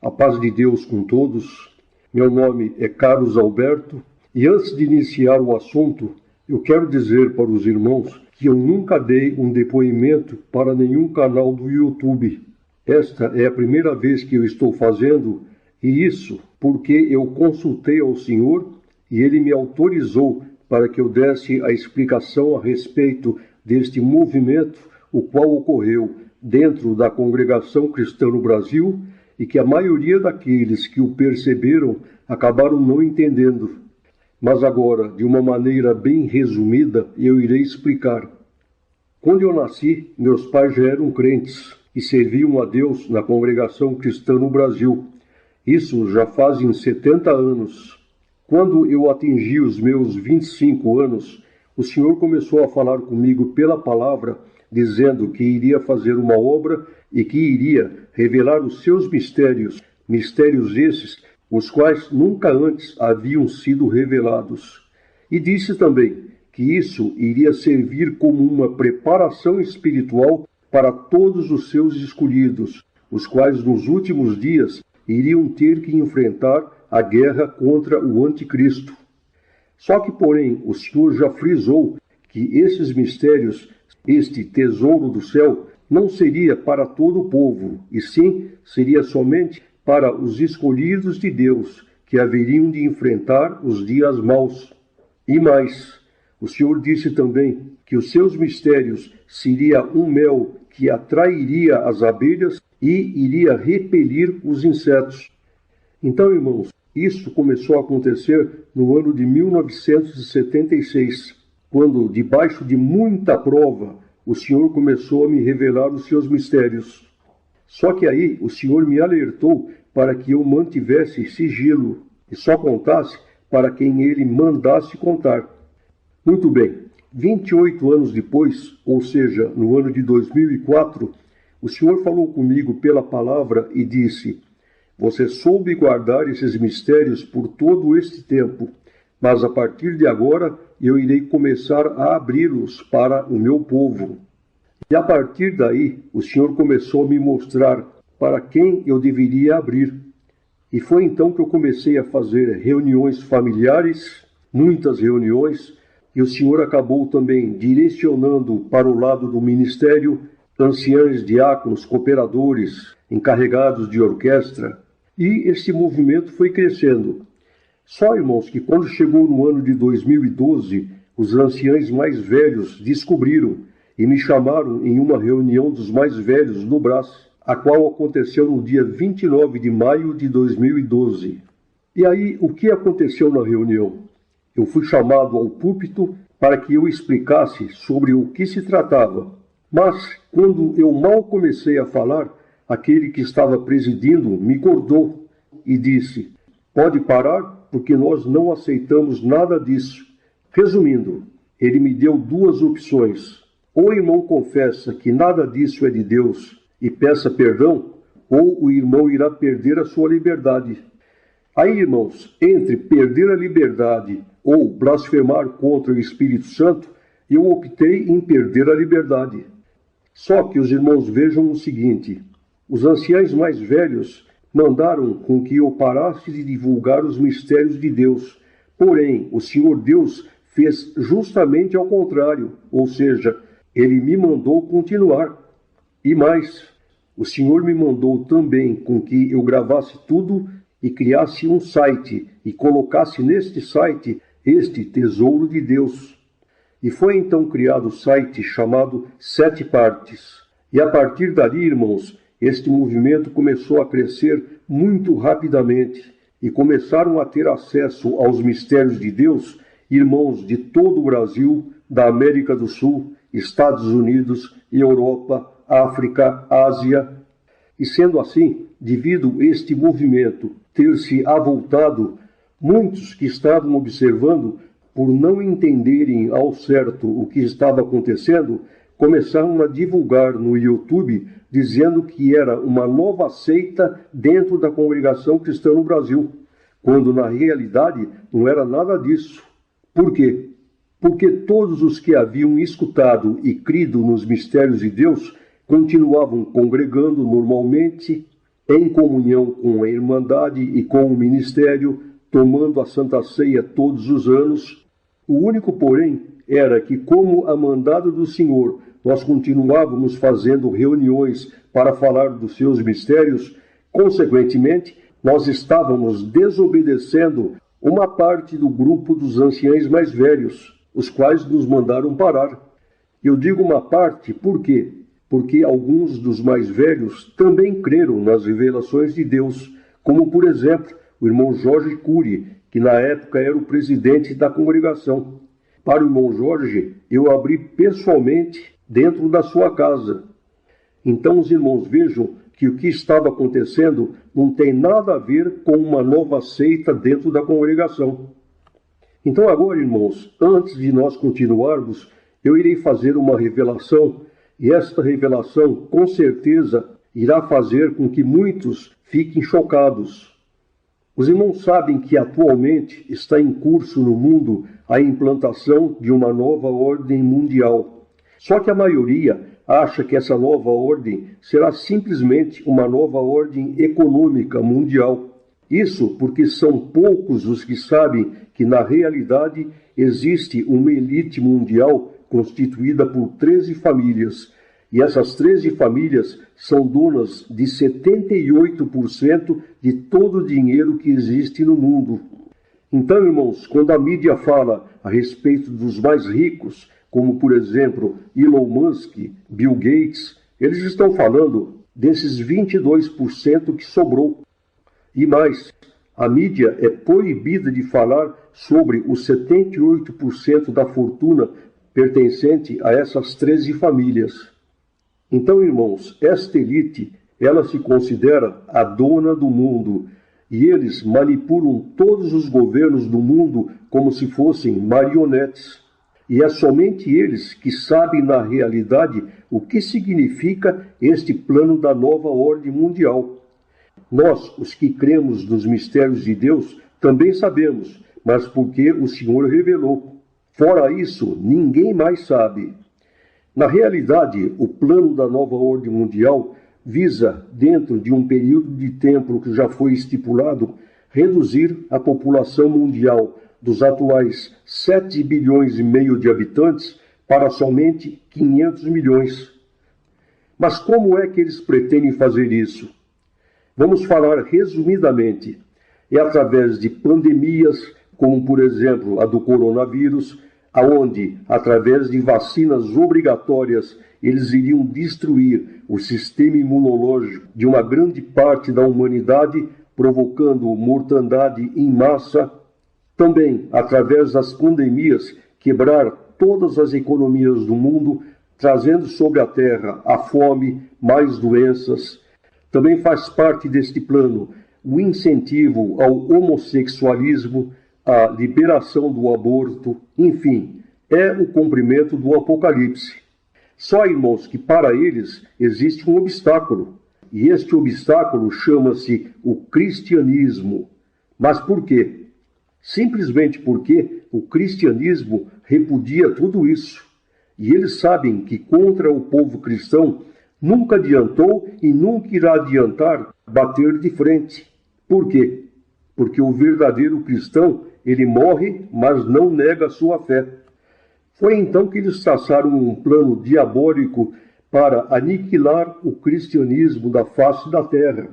A paz de Deus com todos. Meu nome é Carlos Alberto e antes de iniciar o assunto, eu quero dizer para os irmãos que eu nunca dei um depoimento para nenhum canal do YouTube. Esta é a primeira vez que eu estou fazendo e isso porque eu consultei ao Senhor e Ele me autorizou para que eu desse a explicação a respeito deste movimento, o qual ocorreu dentro da Congregação Cristã no Brasil e que a maioria daqueles que o perceberam acabaram não entendendo. Mas agora, de uma maneira bem resumida, eu irei explicar. Quando eu nasci, meus pais já eram crentes e serviam a Deus na Congregação Cristã no Brasil. Isso já fazem 70 anos. Quando eu atingi os meus 25 anos, o Senhor começou a falar comigo pela palavra, dizendo que iria fazer uma obra e que iria revelar os seus mistérios, mistérios esses, os quais nunca antes haviam sido revelados. E disse também que isso iria servir como uma preparação espiritual para todos os seus escolhidos, os quais nos últimos dias iriam ter que enfrentar a guerra contra o anticristo. Só que, porém, o Senhor já frisou que esses mistérios, este tesouro do céu, não seria para todo o povo, e sim seria somente para os escolhidos de Deus, que haveriam de enfrentar os dias maus. E mais, o Senhor disse também que os seus mistérios seria um mel que atrairia as abelhas e iria repelir os insetos. Então, irmãos, isso começou a acontecer no ano de 1976, quando, debaixo de muita prova, o Senhor começou a me revelar os seus mistérios. Só que aí o Senhor me alertou para que eu mantivesse sigilo e só contasse para quem Ele mandasse contar. Muito bem, 28 anos depois, ou seja, no ano de 2004, o Senhor falou comigo pela palavra e disse: "Você soube guardar esses mistérios por todo este tempo, mas a partir de agora eu irei começar a abri-los para o meu povo." E a partir daí, o Senhor começou a me mostrar para quem eu deveria abrir. E foi então que eu comecei a fazer reuniões familiares, muitas reuniões, e o Senhor acabou também direcionando para o lado do ministério anciãos, diáconos, cooperadores, encarregados de orquestra, e esse movimento foi crescendo. Só, irmãos, que quando chegou no ano de 2012, os anciãos mais velhos descobriram e me chamaram em uma reunião dos mais velhos no Brás, a qual aconteceu no dia 29 de maio de 2012. E aí, o que aconteceu na reunião? Eu fui chamado ao púlpito para que eu explicasse sobre o que se tratava. Mas, quando eu mal comecei a falar, aquele que estava presidindo me cortou e disse: "Pode parar, porque nós não aceitamos nada disso." Resumindo, ele me deu duas opções. Ou o irmão confessa que nada disso é de Deus e peça perdão, ou o irmão irá perder a sua liberdade. Aí, irmãos, entre perder a liberdade ou blasfemar contra o Espírito Santo, eu optei em perder a liberdade. Só que os irmãos vejam o seguinte: os anciãos mais velhos mandaram com que eu parasse de divulgar os mistérios de Deus. Porém, o Senhor Deus fez justamente ao contrário, ou seja, Ele me mandou continuar. E mais, o Senhor me mandou também com que eu gravasse tudo e criasse um site e colocasse neste site este tesouro de Deus. E foi então criado o site chamado 7 Partes. E a partir dali, irmãos, este movimento começou a crescer muito rapidamente e começaram a ter acesso aos mistérios de Deus irmãos de todo o Brasil, da América do Sul, Estados Unidos, Europa, África, Ásia. E sendo assim, devido a este movimento ter se avultado, muitos que estavam observando, por não entenderem ao certo o que estava acontecendo, começaram a divulgar no YouTube, dizendo que era uma nova seita dentro da Congregação Cristã no Brasil, quando na realidade não era nada disso. Por quê? Porque todos os que haviam escutado e crido nos mistérios de Deus continuavam congregando normalmente, em comunhão com a Irmandade e com o ministério, tomando a Santa Ceia todos os anos. O único, porém, era que, como a mandado do Senhor, nós continuávamos fazendo reuniões para falar dos seus mistérios, consequentemente, nós estávamos desobedecendo uma parte do grupo dos anciães mais velhos, os quais nos mandaram parar. Eu digo uma parte, por quê? Porque alguns dos mais velhos também creram nas revelações de Deus, como, por exemplo, o irmão Jorge Cury, que na época era o presidente da congregação. Para o irmão Jorge, eu abri pessoalmente dentro da sua casa. Então os irmãos vejam que o que estava acontecendo não tem nada a ver com uma nova seita dentro da congregação. Então agora, irmãos, antes de nós continuarmos, eu irei fazer uma revelação, e esta revelação, com certeza, irá fazer com que muitos fiquem chocados. Os irmãos sabem que atualmente está em curso no mundo a implantação de uma nova ordem mundial. Só que a maioria acha que essa nova ordem será simplesmente uma nova ordem econômica mundial. Isso porque são poucos os que sabem que, na realidade, existe uma elite mundial constituída por 13 famílias. E essas 13 famílias são donas de 78% de todo o dinheiro que existe no mundo. Então, irmãos, quando a mídia fala a respeito dos mais ricos, como, por exemplo, Elon Musk, Bill Gates, eles estão falando desses 22% que sobrou. E mais, a mídia é proibida de falar sobre os 78% da fortuna pertencente a essas 13 famílias. Então, irmãos, esta elite, ela se considera a dona do mundo, e eles manipulam todos os governos do mundo como se fossem marionetes. E é somente eles que sabem na realidade o que significa este plano da nova ordem mundial. Nós, os que cremos nos mistérios de Deus, também sabemos, mas porque o Senhor revelou. Fora isso, ninguém mais sabe. Na realidade, o plano da nova ordem mundial visa, dentro de um período de tempo que já foi estipulado, reduzir a população mundial dos atuais 7 bilhões e meio de habitantes para somente 500 milhões. Mas como é que eles pretendem fazer isso? Vamos falar resumidamente. É através de pandemias, como por exemplo a do coronavírus, aonde, através de vacinas obrigatórias, eles iriam destruir o sistema imunológico de uma grande parte da humanidade, provocando mortandade em massa. Também, através das pandemias, quebrar todas as economias do mundo, trazendo sobre a Terra a fome, mais doenças. Também faz parte deste plano o incentivo ao homossexualismo, a liberação do aborto, enfim, é o cumprimento do Apocalipse. Só, irmãos, que para eles existe um obstáculo, e este obstáculo chama-se o cristianismo. Mas por quê? Simplesmente porque o cristianismo repudia tudo isso. E eles sabem que contra o povo cristão nunca adiantou e nunca irá adiantar bater de frente. Por quê? Porque o verdadeiro cristão, ele morre, mas não nega a sua fé. Foi então que eles traçaram um plano diabólico para aniquilar o cristianismo da face da terra.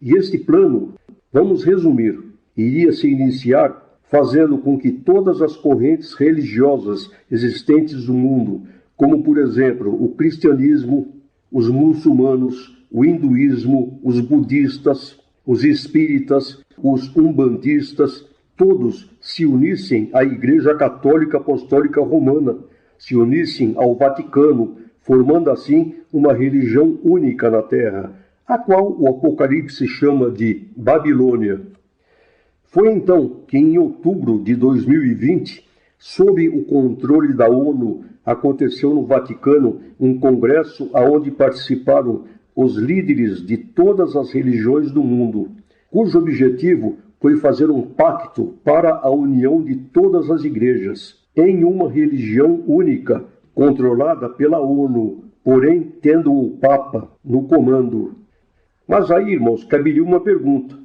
E este plano, vamos resumir, iria se iniciar fazendo com que todas as correntes religiosas existentes no mundo, como por exemplo o cristianismo, os muçulmanos, o hinduísmo, os budistas, os espíritas, os umbandistas, todos se unissem à Igreja Católica Apostólica Romana, se unissem ao Vaticano, formando assim uma religião única na Terra, a qual o Apocalipse chama de Babilônia. Foi então que em outubro de 2020, sob o controle da ONU, aconteceu no Vaticano um congresso onde participaram os líderes de todas as religiões do mundo, cujo objetivo foi fazer um pacto para a união de todas as igrejas em uma religião única, controlada pela ONU, porém tendo o Papa no comando. Mas aí, irmãos, caberia uma pergunta.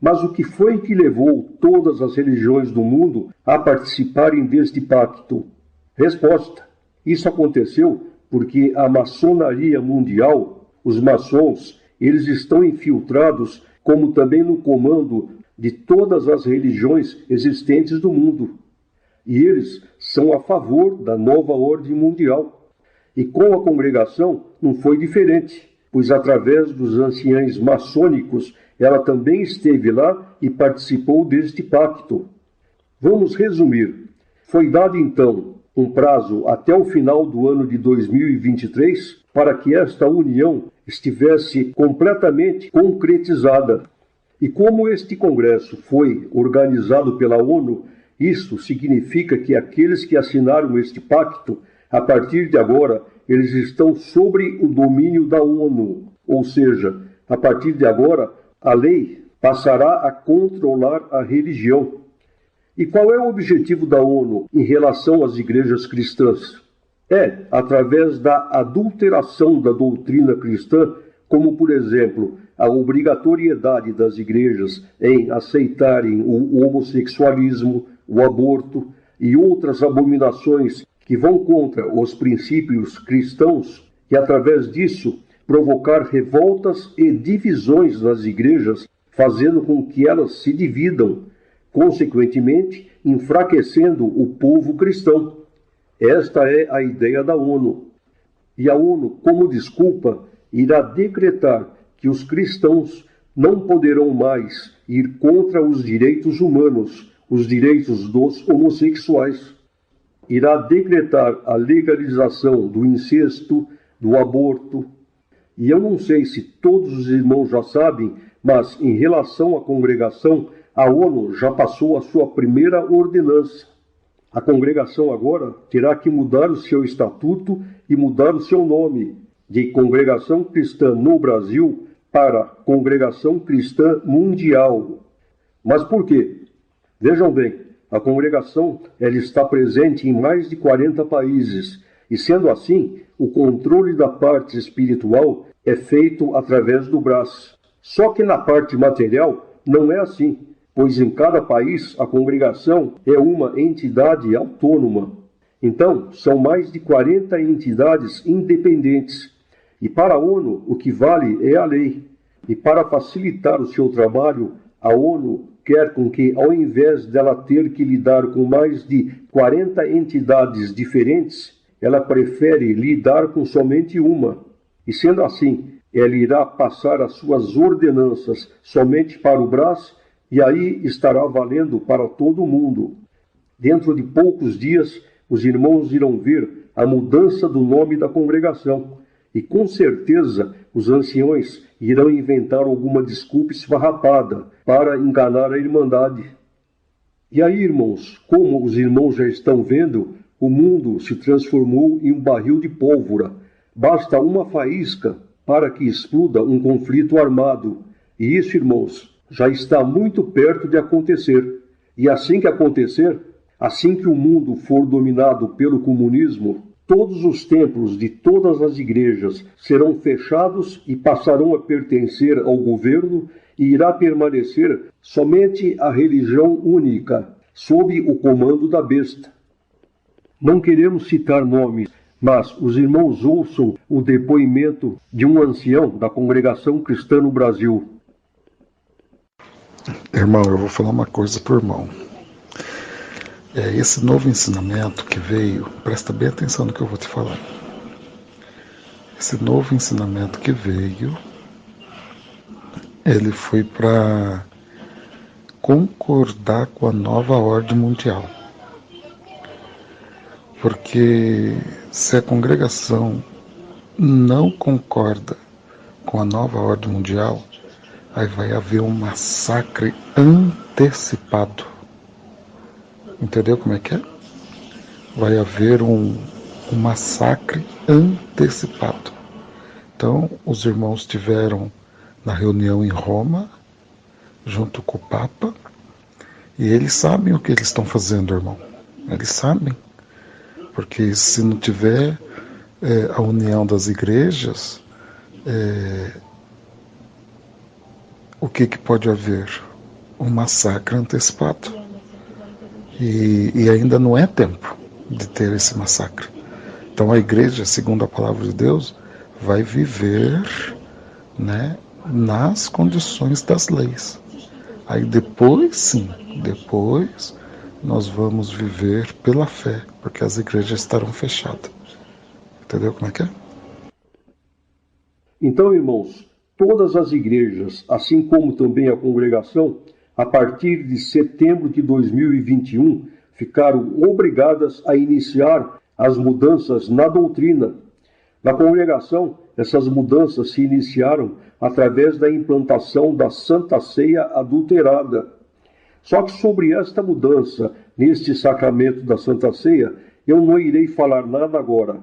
Mas o que foi que levou todas as religiões do mundo a participarem deste pacto? Resposta: isso aconteceu porque a maçonaria mundial, os maçons, eles estão infiltrados, como também no comando de todas as religiões existentes do mundo. E eles são a favor da nova ordem mundial. E com a congregação não foi diferente, pois através dos anciães maçônicos ela também esteve lá e participou deste pacto. Vamos resumir. Foi dado então um prazo até o final do ano de 2023 para que esta união estivesse completamente concretizada. E como este congresso foi organizado pela ONU, isso significa que aqueles que assinaram este pacto, a partir de agora, eles estão sobre o domínio da ONU. Ou seja, a partir de agora, a lei passará a controlar a religião. E qual é o objetivo da ONU em relação às igrejas cristãs? É, através da adulteração da doutrina cristã, como, por exemplo, a obrigatoriedade das igrejas em aceitarem o homossexualismo, o aborto e outras abominações que vão contra os princípios cristãos, e através disso provocar revoltas e divisões nas igrejas, fazendo com que elas se dividam, consequentemente enfraquecendo o povo cristão. Esta é a ideia da ONU. E a ONU, como desculpa, irá decretar que os cristãos não poderão mais ir contra os direitos humanos, os direitos dos homossexuais. Irá decretar a legalização do incesto, do aborto. E eu não sei se todos os irmãos já sabem, mas em relação à congregação, a ONU já passou a sua primeira ordenança. A congregação agora terá que mudar o seu estatuto e mudar o seu nome de Congregação Cristã no Brasil para Congregação Cristã Mundial. Mas por quê? Vejam bem, a congregação ela está presente em mais de 40 países e, sendo assim, o controle da parte espiritual é feito através do BRAS. Só que na parte material não é assim, pois em cada país a congregação é uma entidade autônoma. Então, são mais de 40 entidades independentes. E para a ONU, o que vale é a lei. E para facilitar o seu trabalho, a ONU quer com que, ao invés dela ter que lidar com mais de 40 entidades diferentes, ela prefere lidar com somente uma. E sendo assim, ela irá passar as suas ordenanças somente para o BRAS e aí estará valendo para todo o mundo. Dentro de poucos dias, os irmãos irão ver a mudança do nome da congregação. E com certeza os anciões irão inventar alguma desculpa esfarrapada para enganar a Irmandade. E aí, irmãos, como os irmãos já estão vendo, o mundo se transformou em um barril de pólvora. Basta uma faísca para que exploda um conflito armado. E isso, irmãos, já está muito perto de acontecer. E assim que acontecer, assim que o mundo for dominado pelo comunismo, todos os templos de todas as igrejas serão fechados e passarão a pertencer ao governo e irá permanecer somente a religião única, sob o comando da besta. Não queremos citar nomes, mas os irmãos ouçam o depoimento de um ancião da congregação cristã no Brasil. Irmão, eu vou falar uma coisa pro irmão. Esse novo ensinamento que veio, presta bem atenção no que eu vou te falar. Esse novo ensinamento que veio, ele foi para concordar com a nova ordem mundial. Porque se a congregação não concorda com a nova ordem mundial, aí vai haver um massacre antecipado. Entendeu como é que é? Vai haver um massacre antecipado. Então, os irmãos estiveram na reunião em Roma, junto com o Papa, e eles sabem o que eles estão fazendo, irmão. Eles sabem. Porque se não tiver a união das igrejas, o que pode haver? Um massacre antecipado. E ainda não é tempo de ter esse massacre. Então a igreja, segundo a palavra de Deus, vai viver, né, nas condições das leis. Aí depois, sim, depois nós vamos viver pela fé, porque as igrejas estarão fechadas. Entendeu como é que é? Então, irmãos, todas as igrejas, assim como também a congregação, a partir de setembro de 2021, ficaram obrigadas a iniciar as mudanças na doutrina. Na congregação, essas mudanças se iniciaram através da implantação da Santa Ceia adulterada. Só que sobre esta mudança, neste sacramento da Santa Ceia, eu não irei falar nada agora.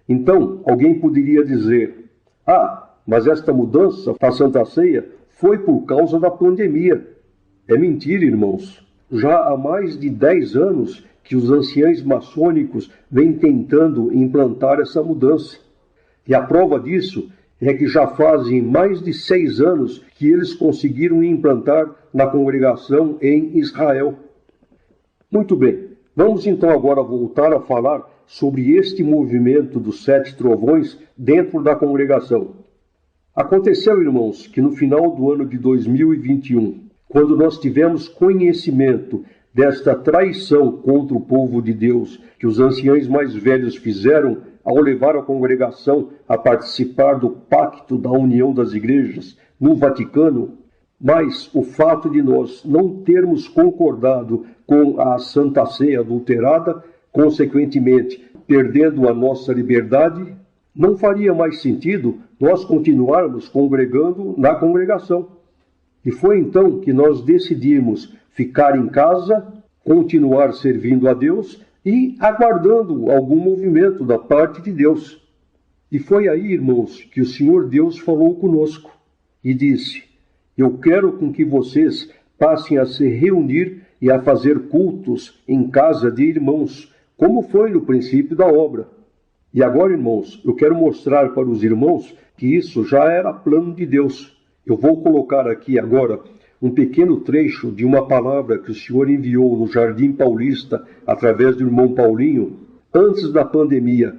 Então, alguém poderia dizer: mas esta mudança da Santa Ceia foi por causa da pandemia. É mentira, irmãos. Já há mais de 10 anos que os anciãos maçônicos vêm tentando implantar essa mudança. E a prova disso é que já fazem mais de 6 anos que eles conseguiram implantar na congregação em Israel. Muito bem, vamos então agora voltar a falar sobre este movimento dos 7 trovões dentro da congregação. Aconteceu, irmãos, que no final do ano de 2021, quando nós tivemos conhecimento desta traição contra o povo de Deus que os anciãos mais velhos fizeram ao levar a congregação a participar do Pacto da União das Igrejas no Vaticano, mas o fato de nós não termos concordado com a Santa Ceia adulterada, consequentemente perdendo a nossa liberdade, não faria mais sentido nós continuarmos congregando na congregação. E foi então que nós decidimos ficar em casa, continuar servindo a Deus e aguardando algum movimento da parte de Deus. E foi aí, irmãos, que o Senhor Deus falou conosco e disse: eu quero com que vocês passem a se reunir e a fazer cultos em casa de irmãos, como foi no princípio da obra. E agora, irmãos, eu quero mostrar para os irmãos que isso já era plano de Deus. Eu vou colocar aqui agora um pequeno trecho de uma palavra que o Senhor enviou no Jardim Paulista através do irmão Paulinho, antes da pandemia.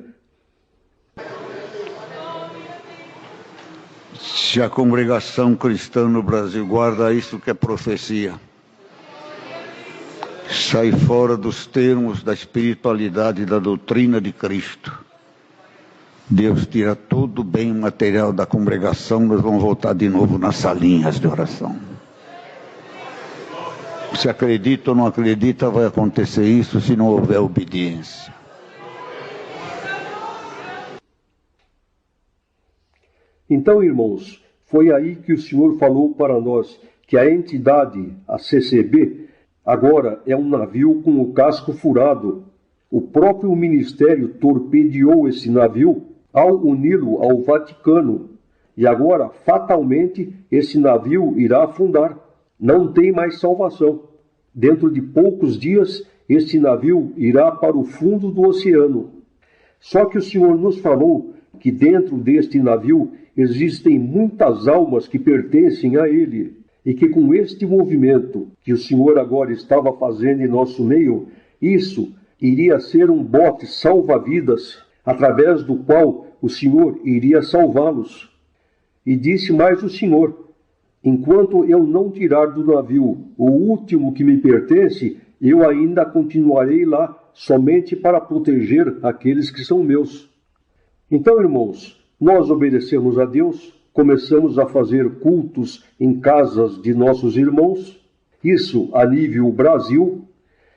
Se a congregação cristã no Brasil guarda isso que é profecia, sai fora dos termos da espiritualidade e da doutrina de Cristo, Deus tira todo o bem material da congregação, nós vamos voltar de novo nas salinhas de oração. Se acredita ou não acredita, vai acontecer isso se não houver obediência. Então, irmãos, foi aí que o Senhor falou para nós que a entidade, a CCB, agora é um navio com o casco furado. O próprio ministério torpedeou esse navio ao uni-lo ao Vaticano. E agora, fatalmente, esse navio irá afundar. Não tem mais salvação. Dentro de poucos dias, esse navio irá para o fundo do oceano. Só que o Senhor nos falou que dentro deste navio existem muitas almas que pertencem a ele, e que com este movimento que o Senhor agora estava fazendo em nosso meio, isso iria ser um bote salva-vidas, através do qual o Senhor iria salvá-los. E disse mais o Senhor: enquanto eu não tirar do navio o último que me pertence, eu ainda continuarei lá, somente para proteger aqueles que são meus. Então, irmãos, nós obedecemos a Deus, começamos a fazer cultos em casas de nossos irmãos, isso a nível Brasil,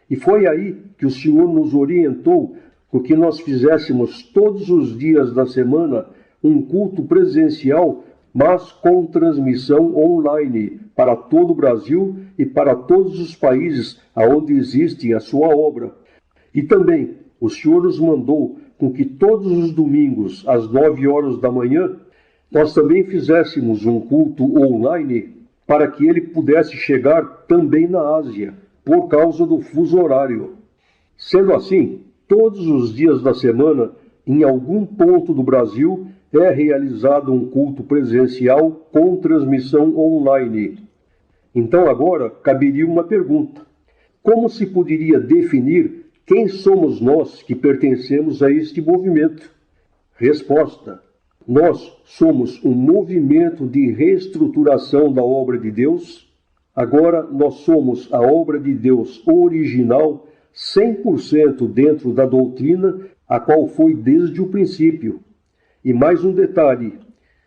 e foi aí que o Senhor nos orientou porque nós fizéssemos todos os dias da semana um culto presencial, mas com transmissão online para todo o Brasil e para todos os países onde existe a sua obra. E também o Senhor nos mandou com que todos os domingos, às 9 horas da manhã, nós também fizéssemos um culto online para que ele pudesse chegar também na Ásia, por causa do fuso horário. Sendo assim, todos os dias da semana, em algum ponto do Brasil, é realizado um culto presencial com transmissão online. Então agora caberia uma pergunta: como se poderia definir quem somos nós que pertencemos a este movimento? Resposta: nós somos um movimento de reestruturação da obra de Deus. Agora nós somos a obra de Deus original, 100% dentro da doutrina, a qual foi desde o princípio. E mais um detalhe: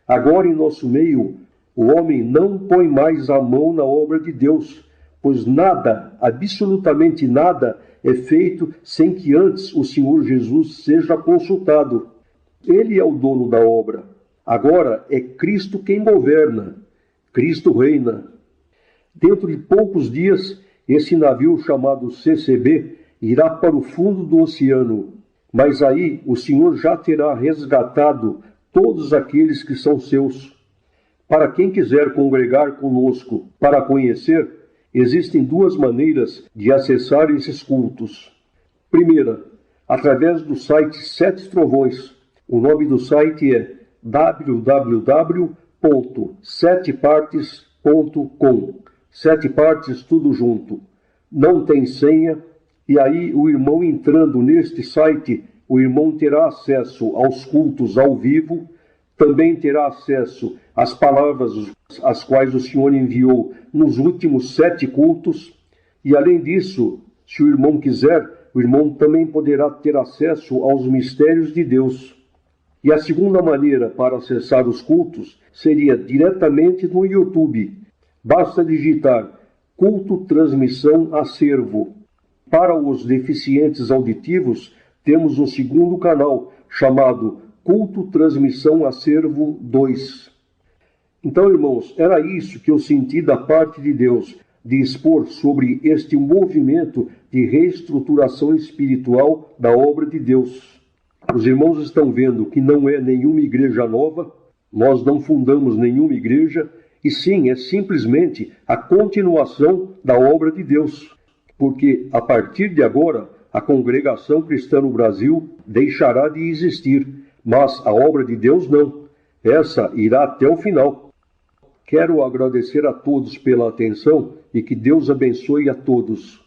agora em nosso meio, o homem não põe mais a mão na obra de Deus, pois nada, absolutamente nada, é feito sem que antes o Senhor Jesus seja consultado. Ele é o dono da obra. Agora é Cristo quem governa. Cristo reina. Dentro de poucos dias, esse navio chamado CCB irá para o fundo do oceano. Mas aí o Senhor já terá resgatado todos aqueles que são seus. Para quem quiser congregar conosco para conhecer, existem duas maneiras de acessar esses cultos. Primeira, através do site Sete Trovões. O nome do site é www.setepartes.com. 7 partes tudo junto. Não tem senha. E aí, o irmão entrando neste site, o irmão terá acesso aos cultos ao vivo, também terá acesso às palavras as quais o Senhor enviou nos últimos 7 cultos, e além disso, se o irmão quiser, o irmão também poderá ter acesso aos mistérios de Deus. E a segunda maneira para acessar os cultos seria diretamente no YouTube. Basta digitar Culto Transmissão Acervo. Para os deficientes auditivos, temos um segundo canal, chamado Culto Transmissão Acervo 2. Então, irmãos, era isso que eu senti da parte de Deus, de expor sobre este movimento de reestruturação espiritual da obra de Deus. Os irmãos estão vendo que não é nenhuma igreja nova, nós não fundamos nenhuma igreja, e sim, é simplesmente a continuação da obra de Deus. Porque, a partir de agora, a Congregação Cristã no Brasil deixará de existir, mas a obra de Deus não. Essa irá até o final. Quero agradecer a todos pela atenção e que Deus abençoe a todos.